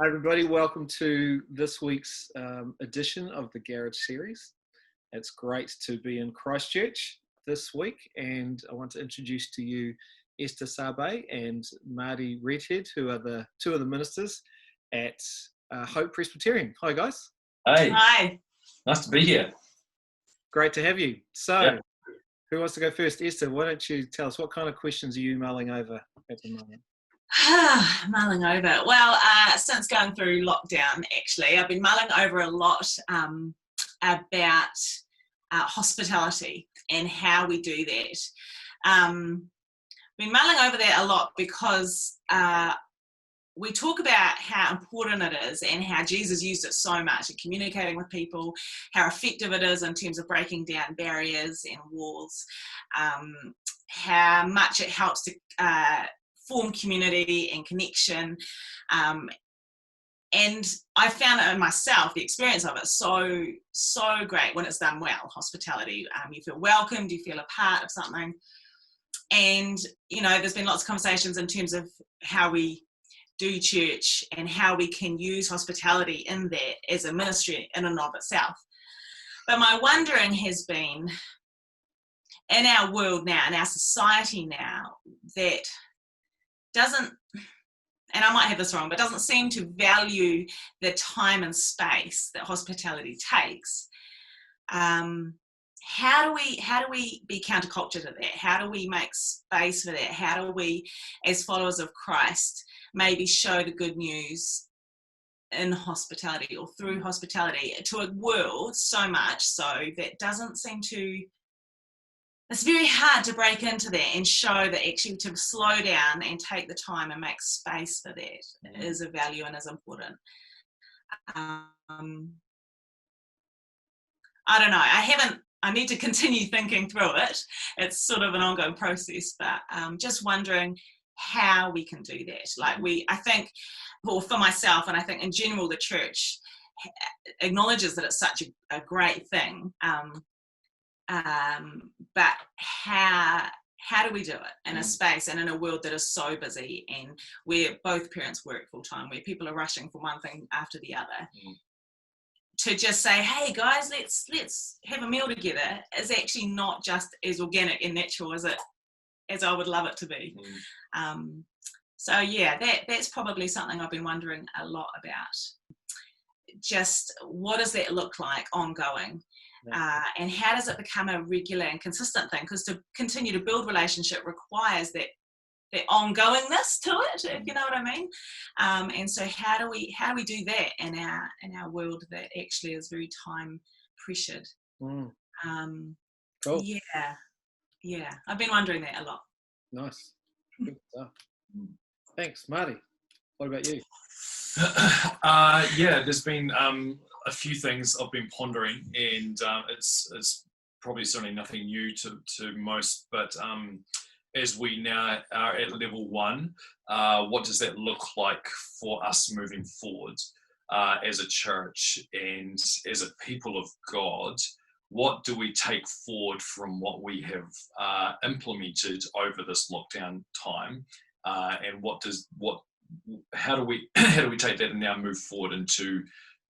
Hi everybody, welcome to this week's edition of the Garage series. It's great to be in Christchurch this week, and I want to introduce to you Esther, Sabey and Marty, Redhead, who are the two of the ministers at Hope Presbyterian. Hi guys. Hey. Hi. Nice to be here. Great to have you. So, yeah. Who wants to go first? Esther, why don't you tell us what kind of questions are you mulling over at the moment? Mulling over. Well, since going through lockdown, actually, I've been mulling over a lot about hospitality and how we do that. Been mulling over that a lot because we talk about how important it is and how Jesus used it so much in communicating with people, how effective it is in terms of breaking down barriers and walls, how much it helps to form community and connection. And I found it in myself, the experience of it, so great when it's done well, hospitality. You feel welcomed, you feel a part of something. And, you know, there's been lots of conversations in terms of how we do church and how we can use hospitality in that as a ministry in and of itself. But my wondering has been, in our world now, in our society now, that doesn't, and I might have this wrong, but doesn't seem to value the time and space that hospitality takes. How do we be counterculture to that? How do we make space for that? How do we, as followers of Christ, maybe show the good news in hospitality or through hospitality to a world so much so that doesn't seem to, it's very hard to break into that and show that actually to slow down and take the time and make space for that is a value and is important. I don't know. I need to continue thinking through it. It's sort of an ongoing process, but just wondering how we can do that. Like I think, well, for myself, and I think in general, the church acknowledges that it's such a great thing. But how do we do it in a space and in a world that is so busy and where both parents work full time, where people are rushing from one thing after the other? To just say, hey guys, let's have a meal together is actually not just as organic and natural as I would love it to be. So yeah, that's probably something I've been wondering a lot about. Just what does that look like ongoing? And how does it become a regular and consistent thing? Because to continue to build relationship requires that ongoingness to it, if you know what I mean. And so how do we do that in our world that actually is very time pressured? Cool. Yeah. I've been wondering that a lot. Nice. Good stuff. Thanks, Marty. What about you? There's been a few things I've been pondering, and it's probably certainly nothing new to most, but as we now are at level 1, what does that look like for us moving forward as a church and as a people of God? What do we take forward from what we have implemented over this lockdown time, and how do we take that and now move forward into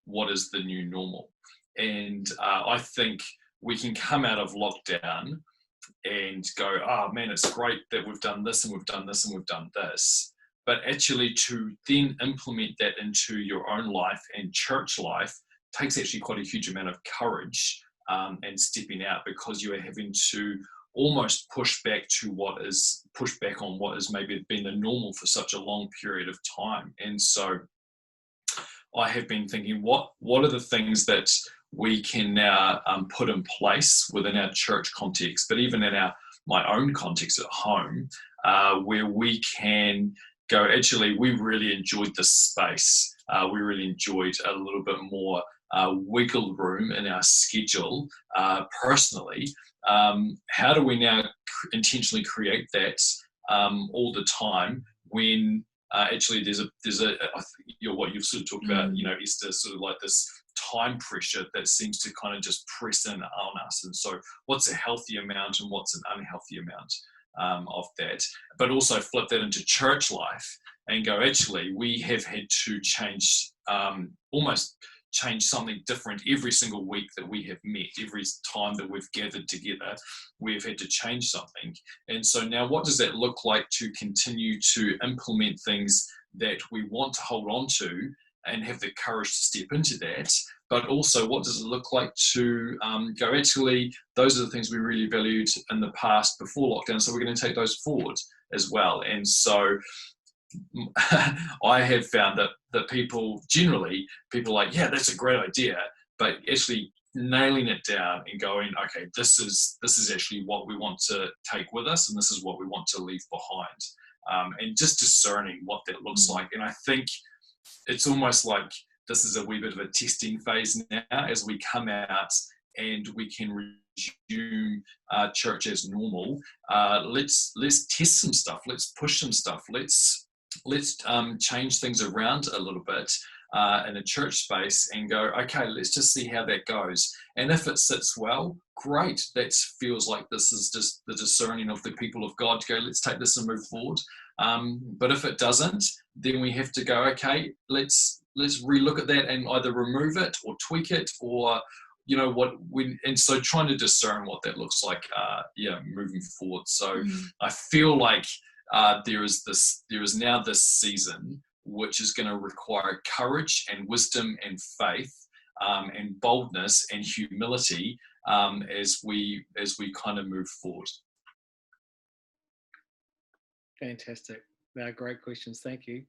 what is the new normal? And I think we can come out of lockdown and go, oh man, it's great that we've done this and we've done this and we've done this. But actually to then implement that into your own life and church life takes actually quite a huge amount of courage and stepping out, because you are having to almost push back on what has maybe been the normal for such a long period of time. And so I have been thinking, what are the things that we can now put in place within our church context, but even in my own context at home, where we can go, actually, we really enjoyed this space. We really enjoyed a little bit more wiggle room in our schedule personally. How do we now intentionally create that all the time when actually there's what you've sort of talked about, Esther, sort of like this time pressure that seems to kind of just press in on us. And so what's a healthy amount and what's an unhealthy amount? of that, but also flip that into church life and go, actually, we have had to change, almost change something different every single week that we have met. Every time that we've gathered together, we've had to change something. And so now what does that look like to continue to implement things that we want to hold on to and have the courage to step into that? But also, what does it look like to go, actually, those are the things we really valued in the past before lockdown, so we're going to take those forward as well. And so I have found that people are like, yeah, that's a great idea, but actually nailing it down and going, okay, this is actually what we want to take with us, and this is what we want to leave behind, and just discerning what that looks like. And I think it's almost like this is a wee bit of a testing phase now as we come out and we can resume church as normal. Let's test some stuff. Let's push some stuff. Let's change things around a little bit in a church space and go, okay, let's just see how that goes. And if it sits well, great. That feels like this is just the discerning of the people of God to go, let's take this and move forward. But if it doesn't, then we have to go, okay, let's relook at that and either remove it or tweak it, or and so trying to discern what that looks like, moving forward. So I feel like there is now this season which is going to require courage and wisdom and faith, and boldness and humility, as we kind of move forward. Fantastic. Great questions. Thank you.